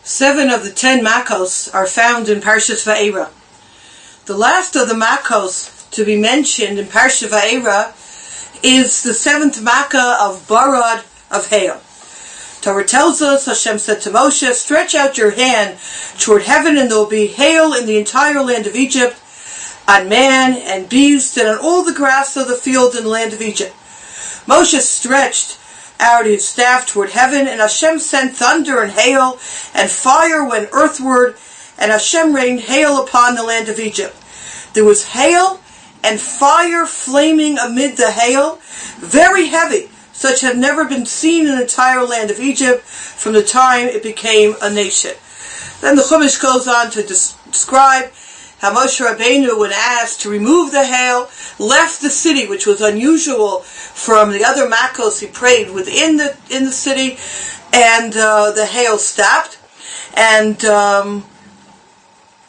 7 of the 10 Makos are found in Parshat Va'era. The last of the Makos to be mentioned in Parshat Va'era is the 7th Makkah of Barad of hail. Torah tells us, Hashem said to Moshe, stretch out your hand toward heaven and there will be hail in the entire land of Egypt, on man and beast and on all the grass of the field in the land of Egypt. Moshe stretched out his staff toward heaven, and Hashem sent thunder and hail, and fire went earthward, and Hashem rained hail upon the land of Egypt. There was hail and fire flaming amid the hail, very heavy, such had never been seen in the entire land of Egypt from the time it became a nation. Then the Chumash goes on to describe how Moshe Rabbeinu, when asked to remove the hail, left the city, which was unusual from the other Makos he prayed within the city, and the hail stopped. And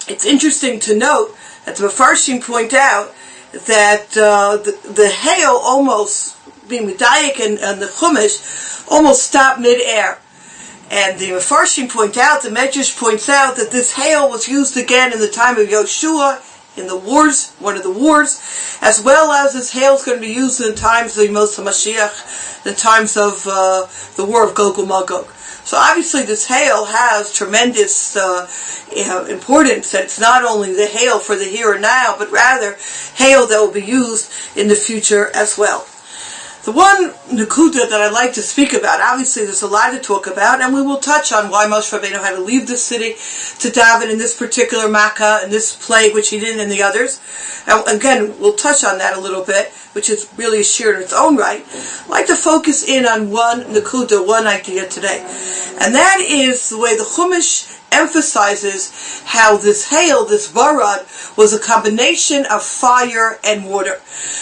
it's interesting to note that the Mefarshim point out that the hail almost, being Medayik and the Chumash, almost stopped mid-air. And the Mefarshim point out, the Medrash points out that this hail was used again in the time of Yoshua, in the wars, one of the wars, as well as this hail is going to be used in the times of Yemos HaMashiach, the times of the war of Gog and Magog. So obviously this hail has tremendous importance, that it's not only the hail for the here and now, but rather hail that will be used in the future as well. The one Nakuda that I'd like to speak about, obviously there's a lot to talk about, and we will touch on why Moshe Rabbeinu had to leave the city to daven in this particular Makkah, in this plague, which he didn't in the others. And again, we'll touch on that a little bit, which is really a shir in its own right. I'd like to focus in on one Nakuda, one idea today. And that is the way the Chumash emphasizes how this hail, this barad, was a combination of fire and water.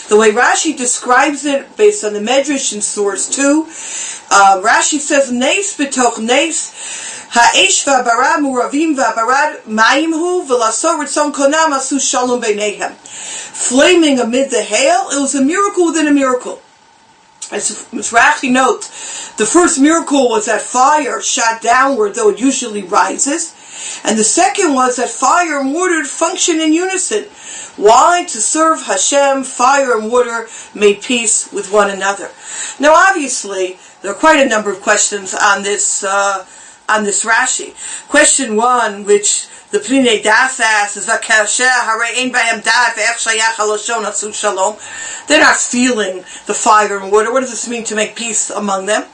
The way Rashi describes it, based on the Medrash in source 2, Rashi says, Nes b'toch nes, ha'esh v'barad muravim v'barad ma'imhu v'laso ritzon konam asu shalom beinehem. Flaming amid the hail, it was a miracle within a miracle. As Rashi notes, the first miracle was that fire shot downward, though it usually rises. And the second was that fire and water function in unison. Why? To serve Hashem, fire and water made peace with one another. Now obviously, there are quite a number of questions on this Rashi. Question 1, which the Plinei Das asks, is they're not feeling the fire and water. What does this mean to make peace among them?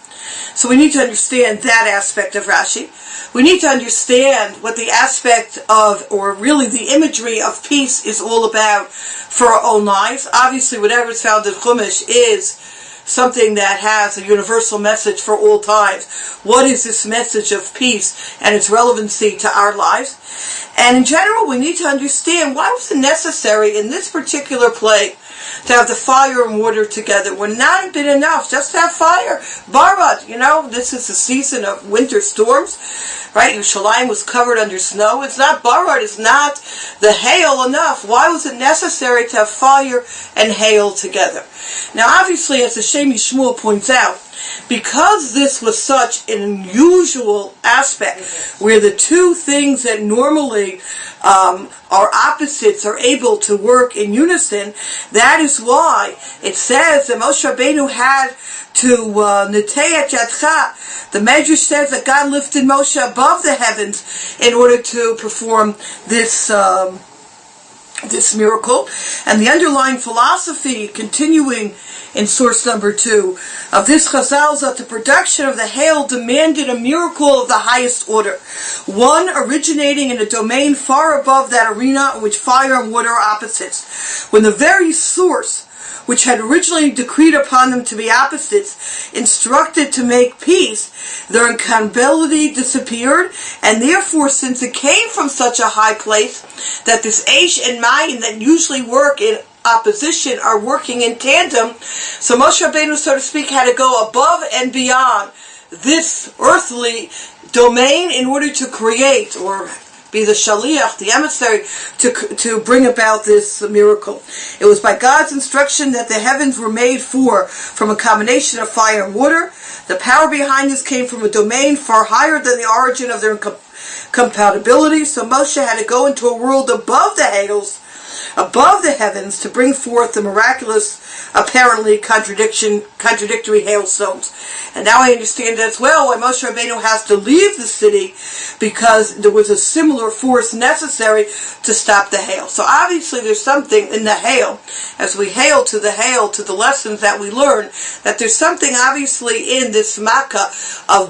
So we need to understand that aspect of Rashi. We need to understand what the aspect of, or really the imagery of peace is all about for our own lives. Obviously, whatever is found in Chumash is something that has a universal message for all times. What is this message of peace and its relevancy to our lives? And in general, we need to understand why was it necessary in this particular plague to have the fire and water together, when not been enough just to have fire. Barad, this is the season of winter storms, right? Yerushalayim was covered under snow. It's not barad, it's not the hail enough. Why was it necessary to have fire and hail together? Now obviously, as the Shem Yishmuel points out, because this was such an unusual aspect, where the two things that normally are opposites are able to work in unison, that is why it says that Moshe Rabbeinu had to Netei et Yadcha. The Medrash says that God lifted Moshe above the heavens in order to perform this miracle. And the underlying philosophy, continuing in source number 2, of this Chazal is that the production of the hail demanded a miracle of the highest order, one originating in a domain far above that arena in which fire and water are opposites. When the very source, which had originally decreed upon them to be opposites, instructed to make peace, their incompatibility disappeared, and therefore, since it came from such a high place, that this Eish and Mayim that usually work in opposition are working in tandem, so Moshe Rabbeinu, so to speak, had to go above and beyond this earthly domain in order to create, or be the shaliach, the emissary, to bring about this miracle. It was by God's instruction that the heavens were made from a combination of fire and water. The power behind this came from a domain far higher than the origin of their compatibility. So Moshe had to go into a world above the hails, above the heavens, to bring forth the miraculous, apparently contradictory hailstones. And now I understand as well why Moshe Rabbeinu has to leave the city, because there was a similar force necessary to stop the hail. So obviously there's something in the hail, as we hail, to the lessons that we learn, that there's something obviously in this makkah of